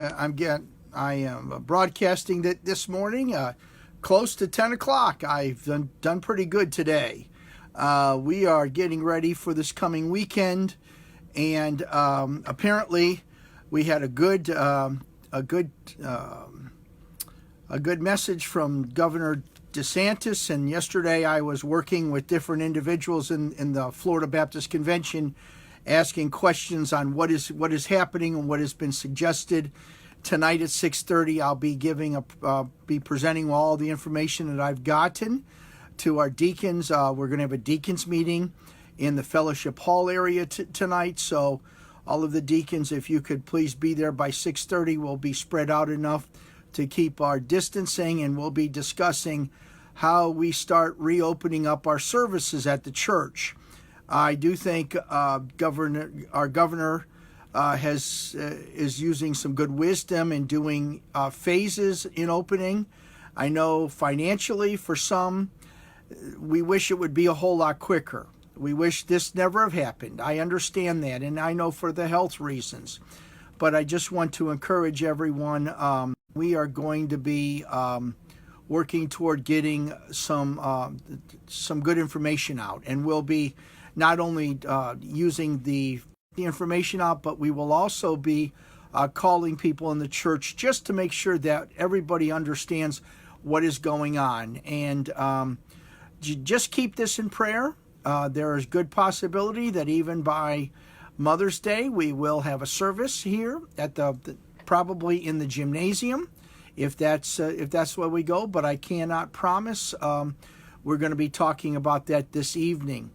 I am broadcasting that this morning, close to 10 o'clock. I've done pretty good today. We are getting ready for this coming weekend, and apparently, we had a good message from Governor DeSantis. And yesterday, I was working with different individuals in the Florida Baptist Convention, asking questions on what is happening and what has been suggested. Tonight at 6:30, I'll be presenting all the information that I've gotten to our deacons. We're going to have a deacons meeting in the fellowship hall area tonight. So all of the deacons, if you could please be there by 6:30, we'll be spread out enough to keep our distancing, and we'll be discussing how we start reopening up our services at the church. I do think our governor is using some good wisdom in doing phases in opening. I know financially for some, we wish it would be a whole lot quicker. We wish this never have happened. I understand that, and I know for the health reasons. But I just want to encourage everyone. We are going to be working toward getting some good information out, and we'll be not only using the information out, but we will also be calling people in the church just to make sure that everybody understands what is going on. And just keep this in prayer. There is good possibility that even by Mother's Day, we will have a service here at probably in the gymnasium, if that's where we go. But I cannot promise. We're going to be talking about that this evening,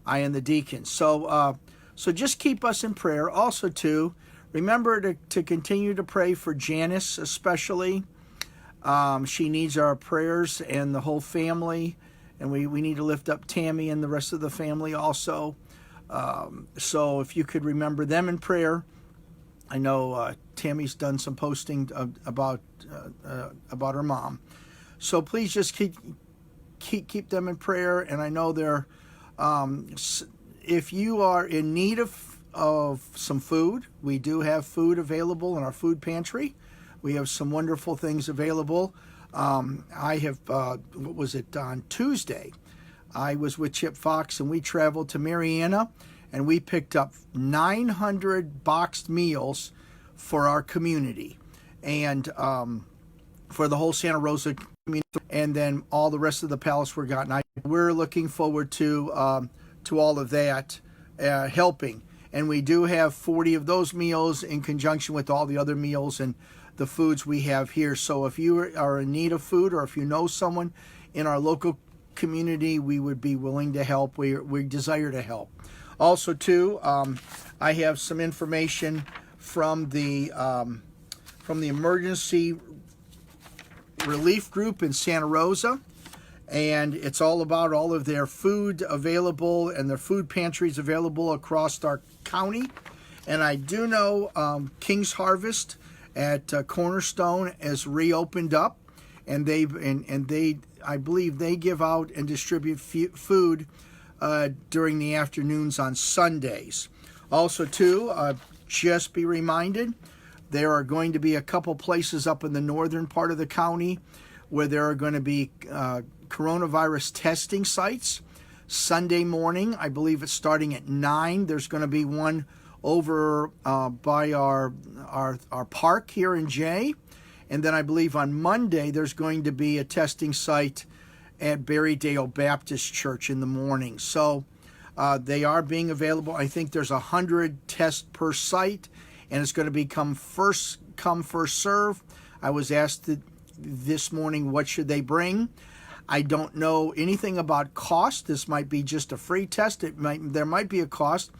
I and the deacons. So just keep us in prayer. Also, too, remember to continue to pray for Janice, especially. She needs our prayers, and the whole family. And we need to lift up Tammy and the rest of the family also. So if you could remember them in prayer. I know Tammy's done some posting about her mom. So please just keep them in prayer. And I know they're if you are in need of some food, we do have food available in our food pantry. We have some wonderful things available. I have, on Tuesday, I was with Chip Fox, and we traveled to Mariana, and we picked up 900 boxed meals for our community, and for the whole Santa Rosa community, and then all the rest of the palace were gotten. We're looking forward to all of that helping, and we do have 40 of those meals in conjunction with all the other meals and the foods we have here. So if you are in need of food, or if you know someone in our local community, we would be willing to help. We desire to help. Also, too, I have some information from the emergency relief group in Santa Rosa, and it's all about all of their food available and their food pantries available across our county. And I do know King's Harvest at Cornerstone has reopened up, and I believe they give out and distribute food during the afternoons on Sundays. Also, too, just be reminded, there are going to be a couple places up in the northern part of the county where there are going to be coronavirus testing sites. Sunday morning, I believe it's starting at 9. There's going to be one over by our park here in Jay. And then I believe on Monday there's going to be a testing site at Berrydale Baptist Church in the morning. So they are being available. I think there's 100 tests per site, and it's going to become first come, first serve. I was asked this morning, what should they bring? I don't know anything about cost. This might be just a free test. There might be a cost.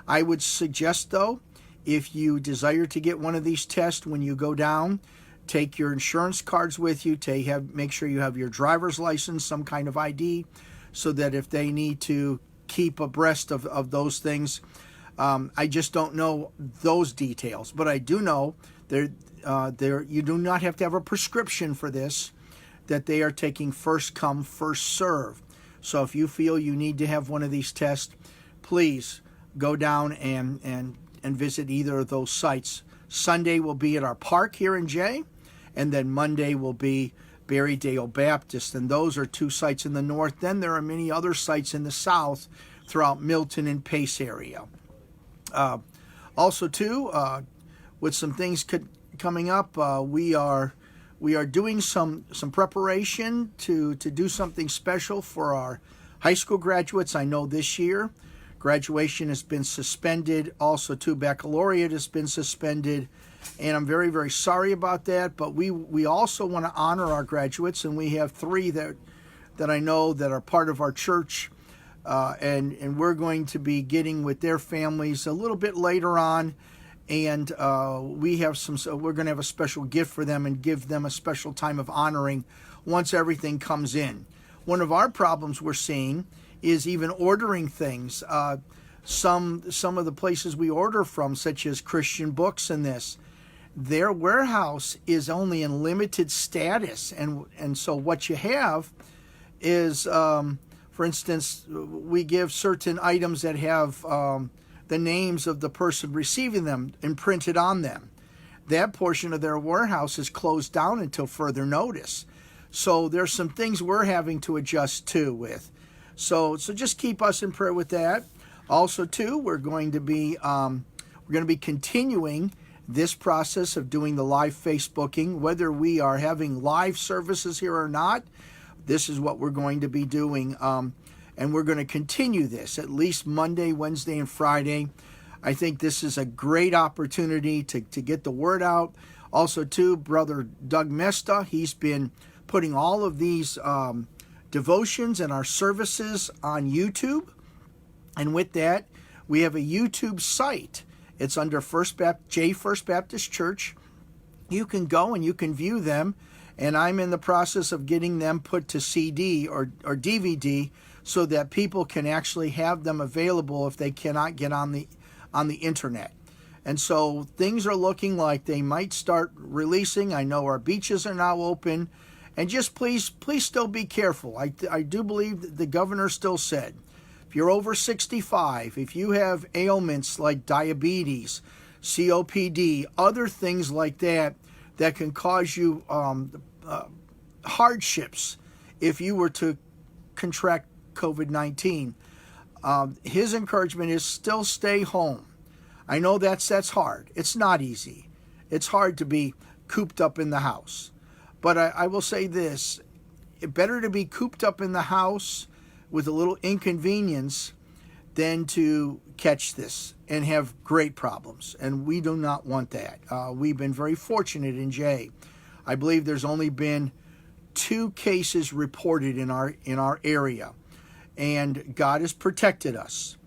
I would suggest, though, if you desire to get one of these tests, when you go down, take your insurance cards with you. Make sure you have your driver's license, some kind of ID, so that if they need to keep abreast of those things. I just don't know those details, but I do know you do not have to have a prescription for this, that they are taking first come, first serve. So if you feel you need to have one of these tests, please go down and visit either of those sites Sunday will be at our park here in Jay, and then Monday will be Berrydale Baptist, and those are 2 sites in the north. Then there are many other sites in the south throughout Milton and Pace area. Also, too, with some things coming up, we are doing some preparation to do something special for our high school graduates. I know this year graduation has been suspended. Also, too, baccalaureate has been suspended. And I'm very, very sorry about that. But we also want to honor our graduates, and we have 3 that I know that are part of our church, and we're going to be getting with their families a little bit later on, and we're going to have a special gift for them and give them a special time of honoring once everything comes in. One of our problems we're seeing is even ordering things. Some of the places we order from, such as Christian Books and this, their warehouse is only in limited status, and so what you have is, for instance, we give certain items that have the names of the person receiving them imprinted on them. That portion of their warehouse is closed down until further notice. So there's some things we're having to adjust to with. So just keep us in prayer with that. Also, too, we're going to be continuing this process of doing the live Facebooking, whether we are having live services here or not. This is what we're going to be doing, and we're going to continue this at least Monday, Wednesday, and Friday. I think this is a great opportunity to get the word out. Also, too, Brother Doug Mesta, he's been putting all of these devotions and our services on YouTube, and with that, we have a YouTube site. It's under First Baptist Church. You can go and you can view them, and I'm in the process of getting them put to CD or DVD so that people can actually have them available if they cannot get on the internet. And so things are looking like they might start releasing. I know our beaches are now open, and just please still be careful. I do believe that the governor still said, if you're over 65, if you have ailments like diabetes, COPD, other things like that can cause you hardships if you were to contract COVID-19, his encouragement is still stay home. I know that's hard. It's not easy. It's hard to be cooped up in the house. But I will say this, better to be cooped up in the house with a little inconvenience than to catch this and have great problems. And we do not want that. We've been very fortunate in Jay. I believe there's only been 2 cases reported in our area, and God has protected us.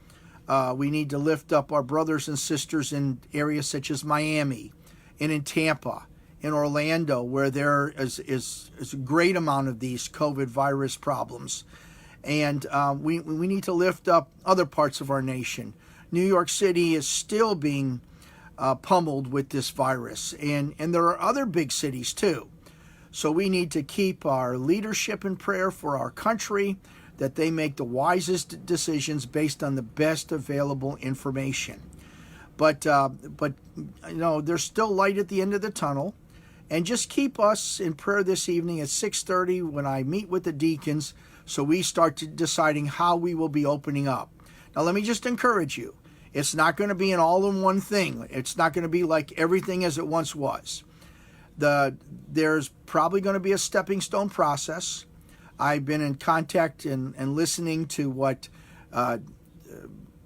We need to lift up our brothers and sisters in areas such as Miami and in Tampa, in Orlando, where there is a great amount of these COVID virus problems. And we need to lift up other parts of our nation. New York City is still being pummeled with this virus, and there are other big cities too. So we need to keep our leadership in prayer for our country, that they make the wisest decisions based on the best available information. But there's still light at the end of the tunnel. And just keep us in prayer this evening at 6:30 when I meet with the deacons, so we start deciding how we will be opening up. Now, let me just encourage you. It's not going to be an all-in-one thing. It's not going to be like everything as it once was. There's probably going to be a stepping stone process. I've been in contact and listening to what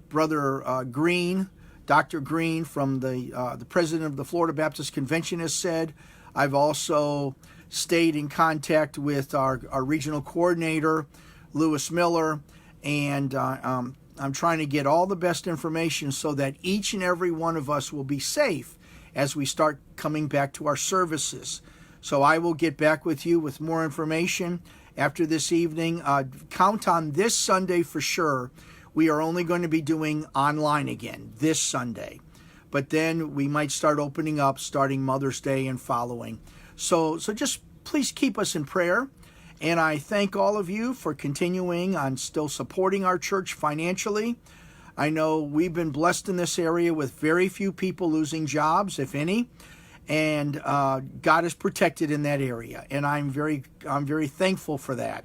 Brother Green, Dr. Green from the president of the Florida Baptist Convention has said. I've also stayed in contact with our regional coordinator, Lewis Miller, and I'm trying to get all the best information so that each and every one of us will be safe as we start coming back to our services. So I will get back with you with more information after this evening. Count on this Sunday for sure. We are only going to be doing online again this Sunday. But then we might start opening up starting Mother's Day and following. So just please keep us in prayer. And I thank all of you for continuing on still supporting our church financially. I know we've been blessed in this area with very few people losing jobs, if any, and God is protected in that area, and I'm very thankful for that.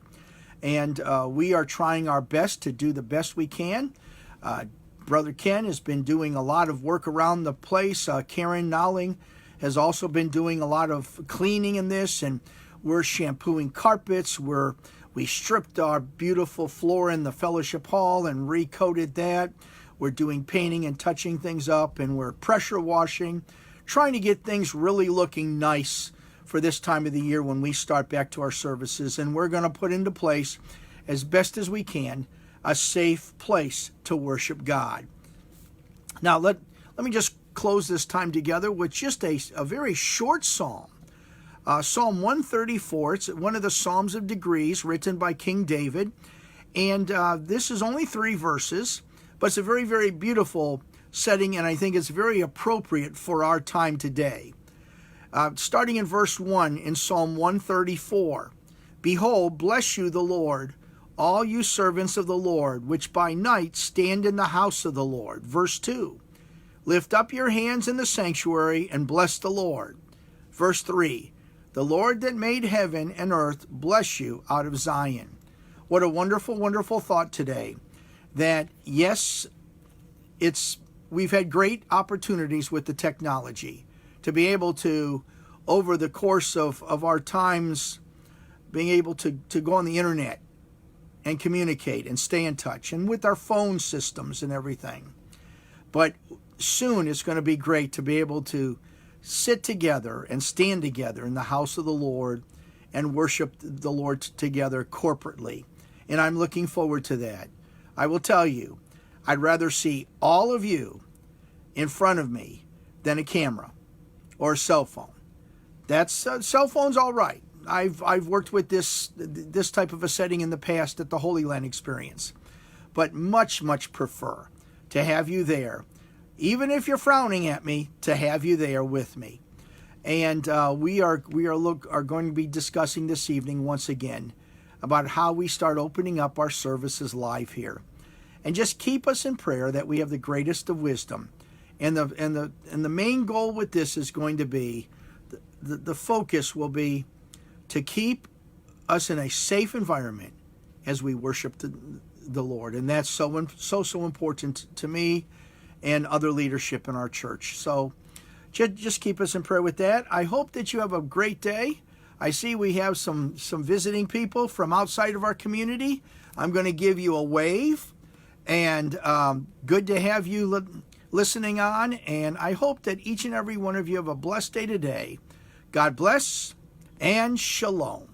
And we are trying our best to do the best we can. Brother Ken has been doing a lot of work around the place. Karen Nowling has also been doing a lot of cleaning in this, and we're shampooing carpets. We stripped our beautiful floor in the fellowship hall and recoated that. We're doing painting and touching things up, and we're pressure washing, trying to get things really looking nice for this time of the year when we start back to our services. And we're going to put into place, as best as we can, a safe place to worship God. Now, let me just close this time together with just a very short psalm. Psalm 134, it's one of the Psalms of Degrees written by King David. And this is only 3 verses, but it's a very, very beautiful setting, and I think it's very appropriate for our time today. Starting in verse 1 in Psalm 134, "Behold, bless you the Lord, all you servants of the Lord, which by night stand in the house of the Lord." Verse 2, "Lift up your hands in the sanctuary and bless the Lord." Verse 3, "The Lord that made heaven and earth bless you out of Zion." What a wonderful, wonderful thought today, that yes, we've had great opportunities with the technology to be able to, over the course of our times, being able to go on the internet and communicate and stay in touch, and with our phone systems and everything. But soon it's going to be great to be able to sit together and stand together in the house of the Lord and worship the Lord together corporately. And I'm looking forward to that. I will tell you, I'd rather see all of you in front of me than a camera or a cell phone. That's cell phone's all right. I've worked with this type of a setting in the past at the Holy Land Experience, but much prefer to have you there, even if you're frowning at me, to have you there with me. And we are going to be discussing this evening once again about how we start opening up our services live here, and just keep us in prayer that we have the greatest of wisdom. And the main goal with this is going to be the focus will be to keep us in a safe environment as we worship the Lord. And that's so important to me and other leadership in our church. So just keep us in prayer with that. I hope that you have a great day. I see we have some visiting people from outside of our community. I'm going to give you a wave. And good to have you listening on. And I hope that each and every one of you have a blessed day today. God bless and shalom.